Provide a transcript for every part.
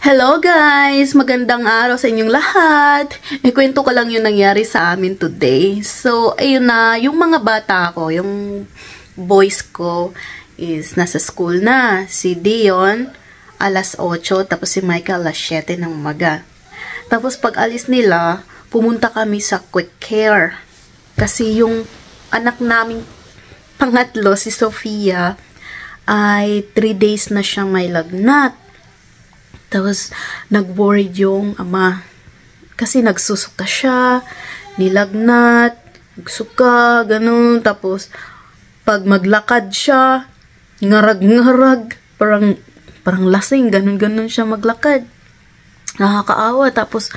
Hello guys! Magandang araw sa inyong lahat. Ikwento ko lang yung nangyari sa amin today. So, ayun na, yung mga bata ko, yung boys ko is nasa school na. Si Dion, alas 8, tapos si Michael, alas 7 ng umaga. Tapos pag alis nila, pumunta kami sa quick care. Kasi yung anak naming pangatlo, si Sofia, ay 3 days na siyang may lagnat. Tapos, nag-worried yung ama. Kasi nagsusuka siya, nilagnat, nagsuka, ganun. Tapos, pag maglakad siya, ngarag-ngarag, parang lasing, ganun-ganun siya maglakad. Nakakaawa. Tapos,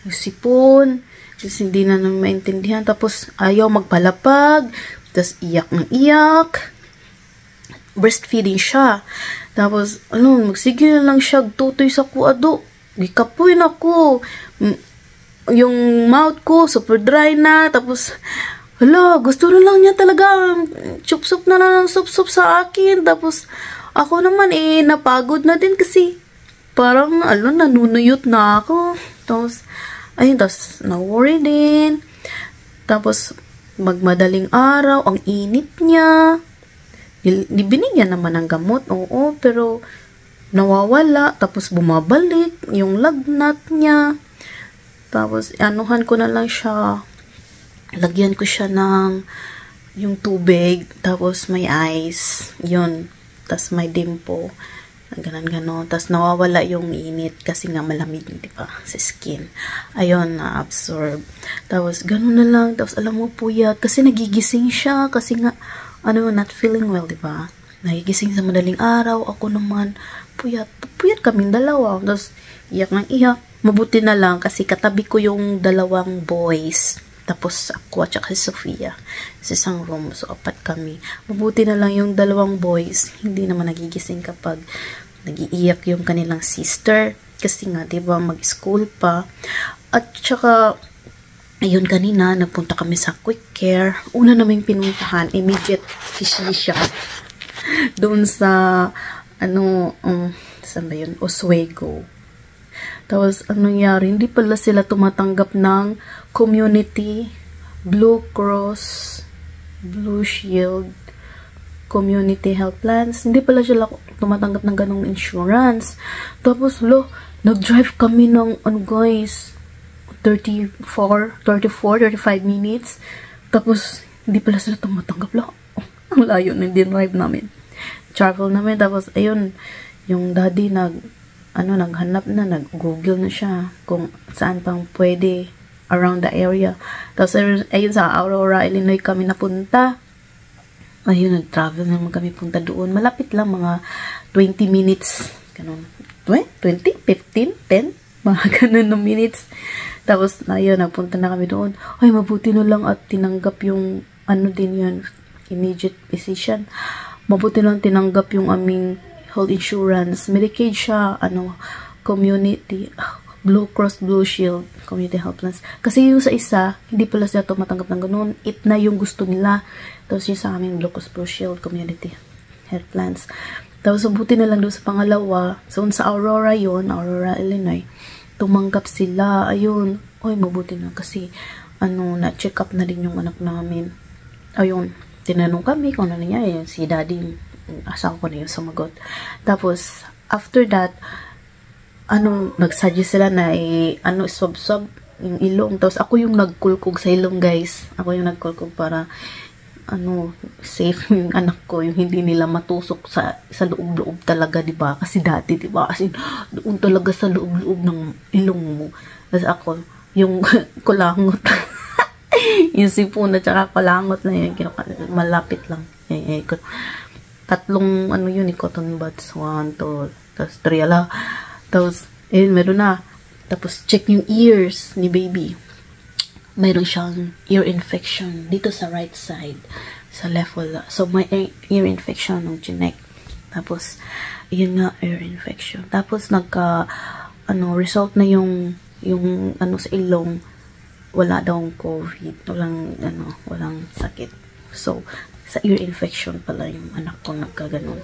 yung sipon, hindi na nang maintindihan. Tapos, ayaw magpalapag. Tapos, iyak ng iyak. Breastfeeding siya. Tapos, magsige na lang siya, tutoy sa kuado. Gikapoy na ko. Yung mouth ko, super dry na. Tapos, gusto na lang niya talaga. Chup-sup na lang ng sup-sup sa akin. Tapos, ako naman napagod na din kasi parang, nanunuyot na ako. Tapos, na-worry din. Tapos, magmadaling araw, ang init niya. Binigyan naman ng gamot, oo, pero nawawala, tapos bumabalik yung lagnat niya. Tapos, anuhan ko na lang siya, lagyan ko siya ng yung tubig, tapos may ice, yun, tapos may dimpo, ganon. Tapos nawawala yung init kasi nga malamig, di ba, sa skin. Ayun, na-absorb. Tapos, ganon na lang, tapos alam mo, puyat, kasi nagigising siya, kasi nga, not feeling well, diba? Nagigising sa madaling araw, ako naman, puyat kaming dalawa. Tapos, iyak ng iyak. Mabuti na lang, kasi katabi ko yung dalawang boys. Tapos, ako at saka si Sofia. Sa isang room, so apat kami. Mabuti na lang yung dalawang boys, hindi naman nagigising kapag nagiiyak yung kanilang sister. Kasi nga, diba, mag-school pa. At saka, ayun, kanina, nagpunta kami sa quick care. Una naming pinuntahan, immediate physician. Doon sa, saan ba yun? Oswego. Tapos, nangyari? Hindi pala sila tumatanggap ng community, Blue Cross, Blue Shield, community health plans. Hindi pala sila tumatanggap ng ganong insurance. Tapos, nag-drive kami ng, guys, 35 minutes. Tapos, hindi pala sila tumatanggap lang. Ang layo na din-drive namin. Travel namin. Tapos, ayun, yung daddy naghanap na, nag-google na siya kung saan pang pwede around the area. Tapos, ayun, sa Aurora, Illinois kami napunta. Ayun, nag-travel naman kami punta doon. Malapit lang, mga 20 minutes. Ganun. 20? 15? 10? Mga ganun na minutes. Tapos, ayun, nagpunta na kami doon. Ay, mabuti na lang at tinanggap yung, din yun, immediate physician. Mabuti lang tinanggap yung aming health insurance. Medicaid siya, community, Blue Cross, Blue Shield, community health plans. Kasi yung sa isa, hindi pala sila tumatanggap ng ganun. It na yung gusto nila. Tapos yung sa amin, Blue Cross, Blue Shield, community health plans. Tapos, mabuti na lang doon sa pangalawa. So, sa Aurora yun, Aurora, Illinois, tumanggap sila. Ayun. Oy, mabuti na kasi na-check up na din yung anak namin. Ayun. Tinanong kami kung ano niya. Ayun, si daddy, asawa ko na yung sumagot. Tapos, after that, nag-suggest sila na swab-swab yung ilong. Tapos, ako yung nagkulkog sa ilong, guys. Ako yung nagkulkog para safe yung anak ko, yung hindi nila matusok sa loob-loob talaga, diba? Kasi dati, diba? Kasi doon talaga sa loob-loob ng ilong mo. Kasi ako, yung kulangot. Yung sipon at saka kulangot na yun. Malapit lang. Tatlong, cotton buds. 1, 2, tapos 3, Tapos, meron na. Tapos, check yung ears ni baby. Mayroon siyang ear infection dito sa right side, sa left wala. So, may ear infection ng chinek. Tapos, yun nga, ear infection. Tapos, result na yung sa ilong, wala daw COVID. Walang sakit. So, sa ear infection pala yung anak ko nagkaganon.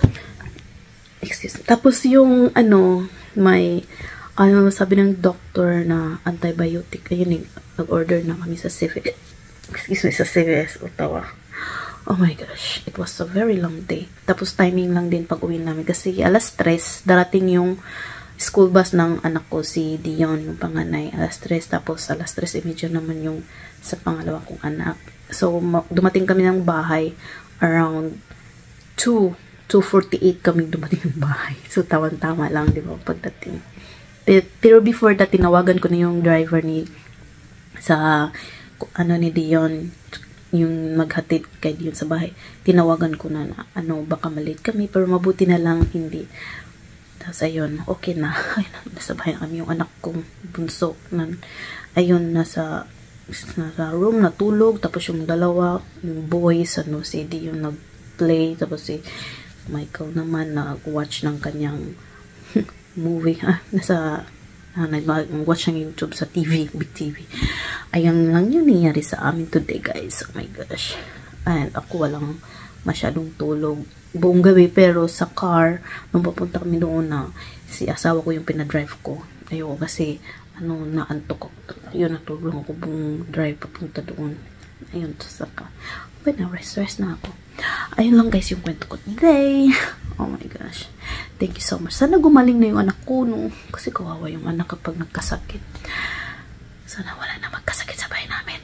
Excuse me. Tapos, yung, may ano, sabi ng doctor na antibiotic. Ayun, nag-order na kami sa CVS. Excuse me, sa CVS, Ottawa. Oh my gosh, it was a very long day. Tapos timing lang din pag uwi namin. Kasi alas 3, darating yung school bus ng anak ko, si Dion, yung panganay. Alas 3, tapos alas 3:30 naman yung sa pangalawa kong anak. So, dumating kami ng bahay around 2:48 kami dumating ng bahay. So, tawan-tama lang, di ba, pagdating. Pero before that, tinawagan ko na yung driver ni Dion, yung maghatid kay Dion sa bahay. Tinawagan ko na baka malate kami, pero mabuti na lang hindi. Tapos ayun, okay na. Ayun, nasa bahay na kami, yung anak kong bunso. Ayun, nasa room natulog, tapos yung dalawa, yung boys, si Dion nag-play, tapos si Michael naman nag-watch ng kanyang movie, nag-watch ng YouTube sa TV, big TV. Ayun lang yung nangyari sa amin today, guys. Oh my gosh. And ako walang masyadong tulog buong gabi, pero sa car, nung papunta kami doon si asawa ko yung pinadrive ko. Ayun, kasi, naantok ko. Ayun, natulog ako buong drive papunta doon. Ayun, saka. Okay na, rest na ako. Ayun lang guys yung kwento ko today. Oh my gosh. Thank you so much. Sana gumaling na yung anak ko, no? Kasi kawawa yung anak kapag nagkasakit. Sana wala na magkasakit sa bahay namin.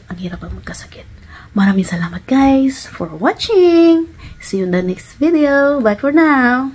Ang hirap ang magkasakit. Maraming salamat guys for watching. See you in the next video. Bye for now.